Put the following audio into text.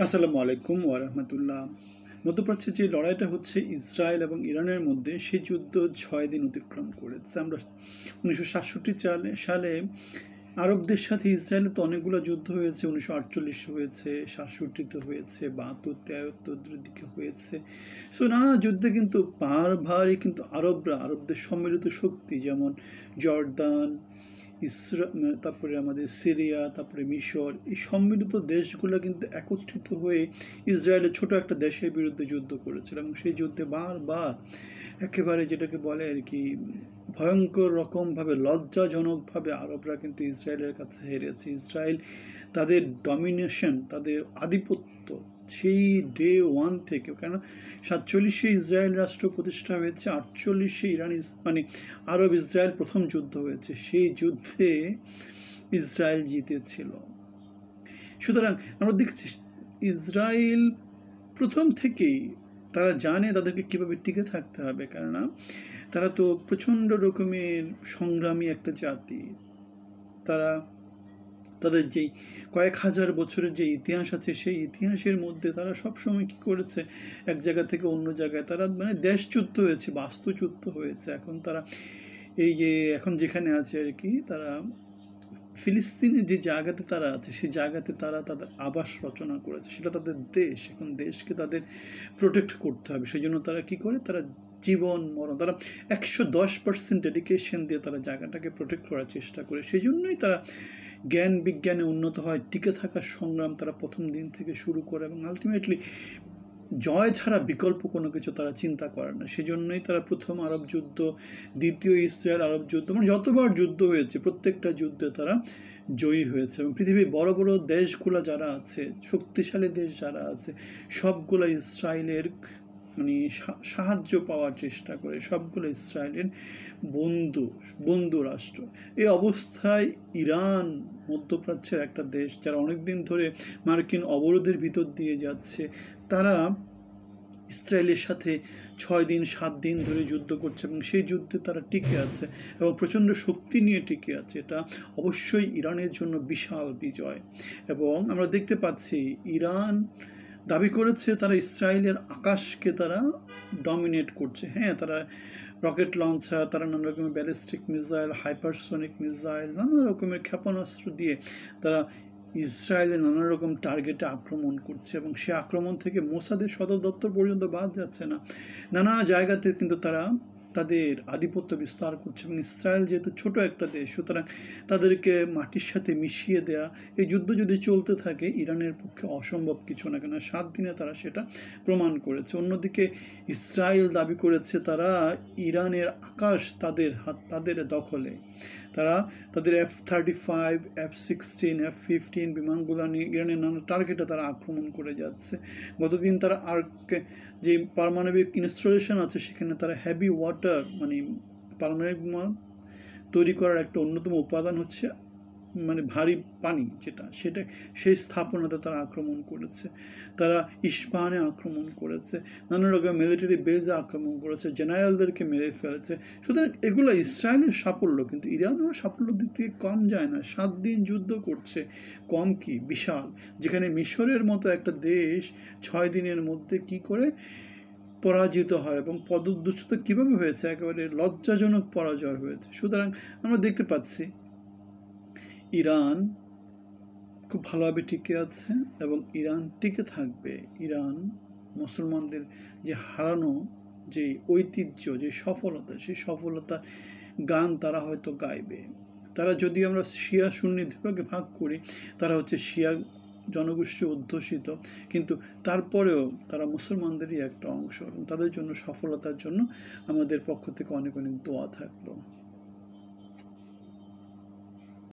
আসসালামু আলাইকুম ওয়া রাহমাতুল্লাহ। মধ্যপ্রাচ্যে যে লড়াইটা হচ্ছে ইসরায়েল এবং ইরানের মধ্যে, সেই যুদ্ধ 6 দিন অতিক্রম করেছে। আমরা 1967 সালে আরবদের সাথে ইসরায়েলের তো অনেকগুলো যুদ্ধ হয়েছে। 1948 হয়েছে, 67-তে হয়েছে, 72-73 দিকে হয়েছে। সো নানা যুদ্ধে কিন্তু বারবারই কিন্তু আরবদের সম্মিলিত শক্তি, যেমন জর্দান, তারপরে আমাদের সিরিয়া, তারপরে মিশর, এই সম্মিলিত দেশগুলো কিন্তু একত্রিত হয়ে ইসরায়েলের ছোট একটা দেশের বিরুদ্ধে যুদ্ধ করেছিল, এবং সেই যুদ্ধে বারবার একেবারে যেটাকে বলে আর কি ভয়ঙ্কর রকমভাবে, লজ্জাজনকভাবে আরবরা কিন্তু ইসরায়েলের কাছে হেরেছে। ইসরায়েল তাদের ডমিনেশন, তাদের আধিপত্য সেই ডে ওয়ান থেকে, কেন 47-এ ইসরায়েল রাষ্ট্র প্রতিষ্ঠা হয়েছে, 48-এ মানে আরব ইসরায়েল প্রথম যুদ্ধ হয়েছে, সেই যুদ্ধে ইসরায়েল জিতেছিল। সুতরাং আমরা দেখছি ইসরায়েল প্রথম থেকেই তারা জানে তাদেরকে কীভাবে টিকে থাকতে হবে, কেননা তারা তো প্রচণ্ড রকমের সংগ্রামী একটা জাতি। তারা তাদের যেই কয়েক হাজার বছরের যে ইতিহাস আছে, সেই ইতিহাসের মধ্যে তারা সবসময় কী করেছে, এক জায়গা থেকে অন্য জায়গায় তারা মানে দেশচ্যুত হয়েছে, বাস্তুচ্যুত হয়েছে। এখন তারা এই যে এখন যেখানে আছে আর কি, তারা ফিলিস্তিনের যে জায়গাতে তারা আছে, সেই জায়গাতে তারা তাদের আবাস রচনা করেছে, সেটা তাদের দেশ। এখন দেশকে তাদের প্রোটেক্ট করতে হবে, সেই জন্য তারা কী করে, তারা জীবন মরণ, তারা 110% ডেডিকেশন দিয়ে তারা জায়গাটাকে প্রোটেক্ট করার চেষ্টা করে। সেই জন্যই তারা জ্ঞান বিজ্ঞানে উন্নত হয়, টিকে থাকার সংগ্রাম তারা প্রথম দিন থেকে শুরু করে, এবং আলটিমেটলি জয় ছাড়া বিকল্প কোনো কিছু তারা চিন্তা করে না। সেজন্যই তারা প্রথম আরব যুদ্ধ, দ্বিতীয় ইসরায়েল আরব যুদ্ধ, মানে যতবার যুদ্ধ হয়েছে প্রত্যেকটা যুদ্ধে তারা জয়ী হয়েছে। এবং পৃথিবীর বড় বড় দেশগুলো যারা আছে, শক্তিশালী দেশ যারা আছে, সবগুলো ইসরায়েলের মানে সাহায্য পাওয়ার চেষ্টা করে, সবগুলো ইসরায়েলের বন্ধু রাষ্ট্র। এই অবস্থায় ইরান, মধ্যপ্রাচ্যের একটা দেশ যারা অনেকদিন ধরে মার্কিন অবরোধের ভিতর দিয়ে যাচ্ছে, তারা ইসরায়েলের সাথে 6 দিন 7 দিন ধরে যুদ্ধ করছে, এবং সেই যুদ্ধে তারা টিকে আছে এবং প্রচণ্ড শক্তি নিয়ে টিকে আছে। এটা অবশ্যই ইরানের জন্য বিশাল বিজয়। এবং আমরা দেখতে পাচ্ছি ইরান দাবি করেছে তারা ইসরায়েলের আকাশকে তারা ডমিনেট করছে। হ্যাঁ, তারা রকেট লঞ্চার, তারা নানা রকমের ব্যালিস্টিক মিসাইল, হাইপারসনিক মিসাইল, নানা রকমের ক্ষেপণাস্ত্র দিয়ে তারা ইসরায়েলের নানা রকম টার্গেটে আক্রমণ করছে, এবং সে আক্রমণ থেকে মোসাদের সদর দপ্তর পর্যন্ত বাদ যাচ্ছে না। নানা জায়গাতে কিন্তু তারা তাদের আধিপত্য বিস্তার করছে, এবং ইসরায়েল যেহেতু ছোট একটা দেশ, সুতরাং তাদেরকে মাটির সাথে মিশিয়ে দেয়া, এই যুদ্ধ যদি চলতে থাকে ইরানের পক্ষে অসম্ভব কিছু না, কেন 7 দিনে তারা সেটা প্রমাণ করেছে। অন্যদিকে ইসরায়েল দাবি করেছে তারা ইরানের আকাশ তাদের দখলে। তারা তাদের F-35, F-16, F-15 বিমানগুলো নিয়ে ইরানের নানা টার্গেটে তারা আক্রমণ করে যাচ্ছে। গতদিন তারা যে পারমাণবিক ইনস্টলেশন আছে, সেখানে তারা হেভি ওয়াটার, মানে পারমাণবিক বোমা তৈরি করার একটা অন্যতম উপাদান হচ্ছে মানে ভারী পানি, সেটা সেই স্থাপনাতে তারা আক্রমণ করেছে। তারা ইস্পাহানে আক্রমণ করেছে, নানা রকম মিলিটারি বেজে আক্রমণ করেছে, জেনারেলদেরকে মেরে ফেলেছে। সুতরাং এগুলো ইসরায়েলের সাফল্য, কিন্তু ইরানও সাফল্যের দিক থেকে কম যায় না। 7 দিন যুদ্ধ করছে, কম কি, বিশাল। যেখানে মিশরের মতো একটা দেশ 6 দিনের মধ্যে কি করে পরাজিত হয়, এবং পদদুচ্যুত কীভাবে হয়েছে, একেবারে লজ্জাজনক পরাজয় হয়েছে। সুতরাং আমরা দেখতে পাচ্ছি ইরান খুব ভালোভাবে টিকে আছে, এবং ইরান টিকে থাকবে। ইরান মুসলমানদের যে হারানো যে ঐতিহ্য, যে সফলতা, সেই সফলতার গান তারা হয়তো গাইবে। তারা, যদি আমরা শিয়া সুন্নি দুভাগে ভাগ করি, তারা হচ্ছে শিয়া জনগোষ্ঠী অধ্যুষিত, কিন্তু তারপরেও তারা মুসলমানদেরই একটা অংশ, এবং তাদের জন্য সফলতার জন্য আমাদের পক্ষ থেকে অনেক অনেক দোয়া থাকলো।